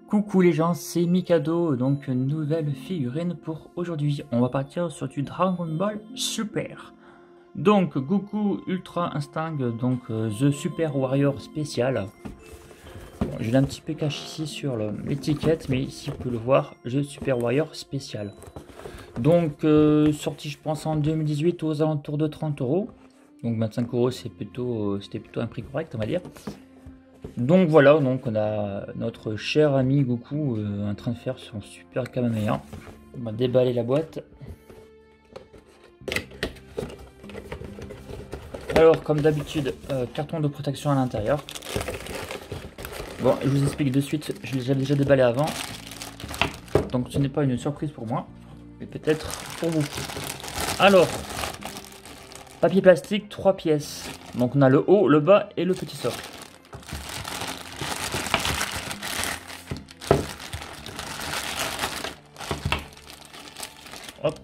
Coucou les gens, c'est Mikado, donc nouvelle figurine pour aujourd'hui. On va partir sur du Dragon Ball Super. Donc Goku Ultra Instinct, donc The Super Warrior spécial. Bon, je l'ai un petit peu caché ici sur l'étiquette, mais ici vous pouvez le voir, The Super Warrior spécial. Donc sorti je pense en 2018 aux alentours de 30 €. Donc 25 € c'était plutôt un prix correct on va dire. Donc voilà, donc on a notre cher ami Goku en train de faire son super Kamehameha. On va déballer la boîte. Alors comme d'habitude, carton de protection à l'intérieur. Bon, je vous explique de suite, je l'ai déjà déballé avant. Donc ce n'est pas une surprise pour moi, mais peut-être pour vous. Alors, papier plastique, 3 pièces. Donc on a le haut, le bas et le petit socle. Hop.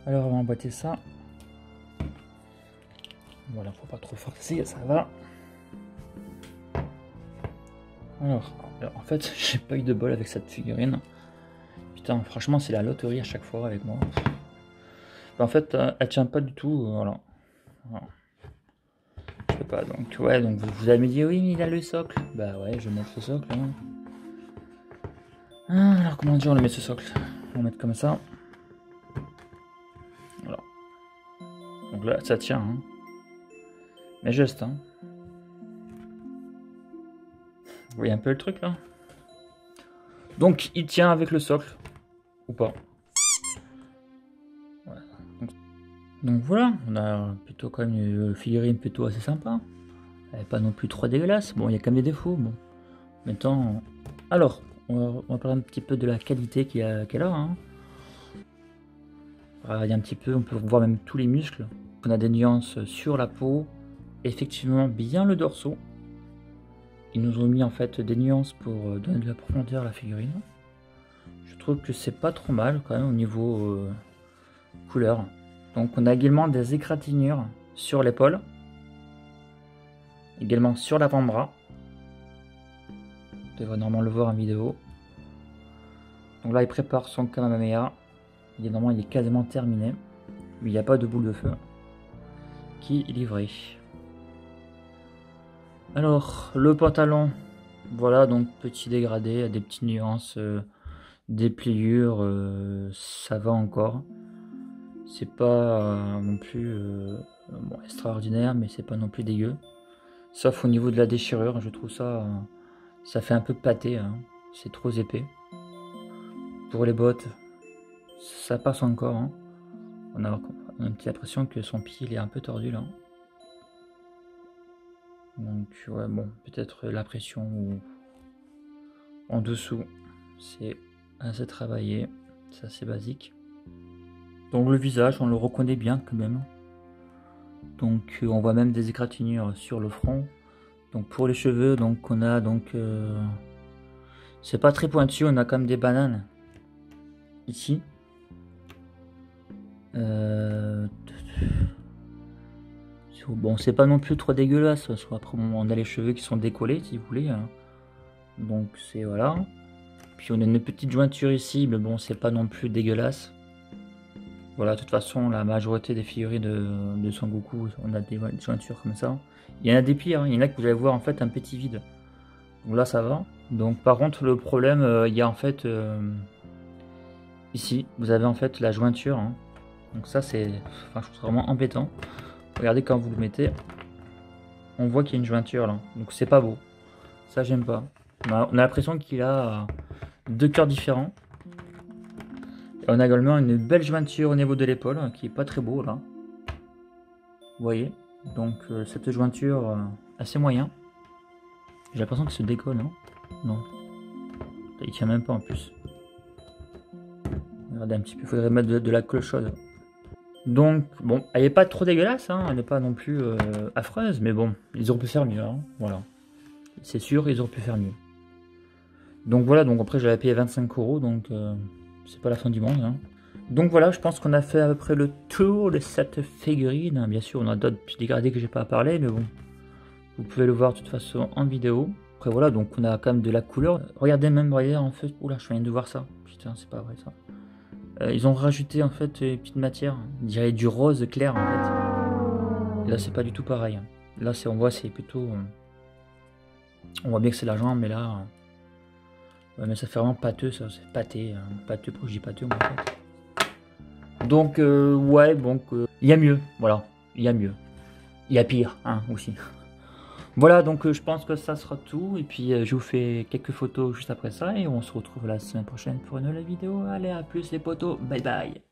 Alors on va emboîter ça. Voilà, faut pas trop forcer, ça va. Alors en fait, j'ai pas eu de bol avec cette figurine. Putain, franchement, c'est la loterie à chaque fois avec moi. En fait, elle tient pas du tout, voilà. Je sais pas, donc ouais, donc vous allez me dire, oui, mais il a le socle. Bah ouais, je vais mettre le socle. Hein. Alors comment dire, on le met ce socle? On va le mettre comme ça. Voilà. Donc là, ça tient. Hein. Mais juste, hein. Vous voyez un peu le truc là? Donc il tient avec le socle. Ou pas. Voilà. Donc voilà, on a plutôt quand même une figurine plutôt assez sympa. Elle n'est pas non plus trop dégueulasse. Bon, il y a quand même des défauts. Bon. Maintenant, alors, on va parler un petit peu de la qualité qu'il y a là. Hein. Regardez un petit peu, on peut voir même tous les muscles. On a des nuances sur la peau. Effectivement, bien le dorsaux. Ils nous ont mis en fait des nuances pour donner de la profondeur à la figurine. Je trouve que c'est pas trop mal quand même au niveau couleur. Donc on a également des égratignures sur l'épaule. Également sur l'avant-bras. Vous devrez normalement le voir en vidéo. Donc là il prépare son Kamehameha. Normalement il est quasiment terminé. Mais il n'y a pas de boule de feu qui est livrée. Alors le pantalon. Voilà donc petit dégradé, des petites nuances, des pliures, ça va encore. C'est pas non plus bon, extraordinaire, mais c'est pas non plus dégueu. Sauf au niveau de la déchirure, je trouve ça, ça fait un peu pâté, hein. C'est trop épais. Pour les bottes, ça passe encore. Hein. On a une petite impression que son pied il est un peu tordu là. Donc ouais, bon, peut-être la pression ou en dessous, c'est assez travaillé, c'est assez basique. Donc le visage, on le reconnaît bien quand même. Donc on voit même des égratignures sur le front. Donc pour les cheveux, donc on a donc c'est pas très pointu, on a quand même des bananes ici. Bon, c'est pas non plus trop dégueulasse, parce qu'après on a les cheveux qui sont décollés si vous voulez. Hein. Donc c'est voilà. Puis on a une petite jointure ici, mais bon c'est pas non plus dégueulasse. Voilà, de toute façon, la majorité des figurines de Son Goku, on a des jointures comme ça. Il y en a des pires, hein. Il y en a que vous allez voir en fait un petit vide. Donc là, ça va. Donc par contre, le problème, il y a en fait ici, vous avez en fait la jointure. Hein. Donc ça, c'est, enfin, je trouve ça vraiment embêtant. Regardez quand vous le mettez, on voit qu'il y a une jointure là. Donc c'est pas beau. Ça, j'aime pas. On a l'impression qu'il a deux cœurs différents. Et on a également une belle jointure au niveau de l'épaule qui est pas très beau là. Vous voyez. Donc cette jointure assez moyen. J'ai l'impression qu'il se décolle, non? Non. Il tient même pas en plus. Regardez un petit peu, il faudrait mettre de la colle chaude. Donc bon, elle n'est pas trop dégueulasse, hein. Elle n'est pas non plus affreuse, mais bon, ils auraient pu faire mieux, hein. Voilà. C'est sûr, ils auraient pu faire mieux. Donc voilà, donc après j'avais payé 25 €, donc c'est pas la fin du monde. Hein. Donc voilà, je pense qu'on a fait à peu près le tour de cette figurine. Bien sûr, on a d'autres petits dégradés que j'ai pas à parler, mais bon, vous pouvez le voir de toute façon en vidéo. Après voilà, donc on a quand même de la couleur. Regardez même, regardez en fait, oula, je viens de voir ça. Putain, c'est pas vrai ça. Ils ont rajouté en fait une petite matière, on dirait du rose clair en fait. Et là c'est pas du tout pareil. Là on voit c'est plutôt, on voit bien que c'est l'argent, mais là, ouais, mais ça fait vraiment pâteux ça, c'est pâté, pâteux pour que je dis pâteux moi en fait. Donc ouais, donc il y a mieux, voilà, il y a mieux, il y a pire, hein aussi. Voilà, donc je pense que ça sera tout. Et puis je vous fais quelques photos juste après ça. Et on se retrouve la semaine prochaine pour une nouvelle vidéo. Allez, à plus les potos. Bye bye.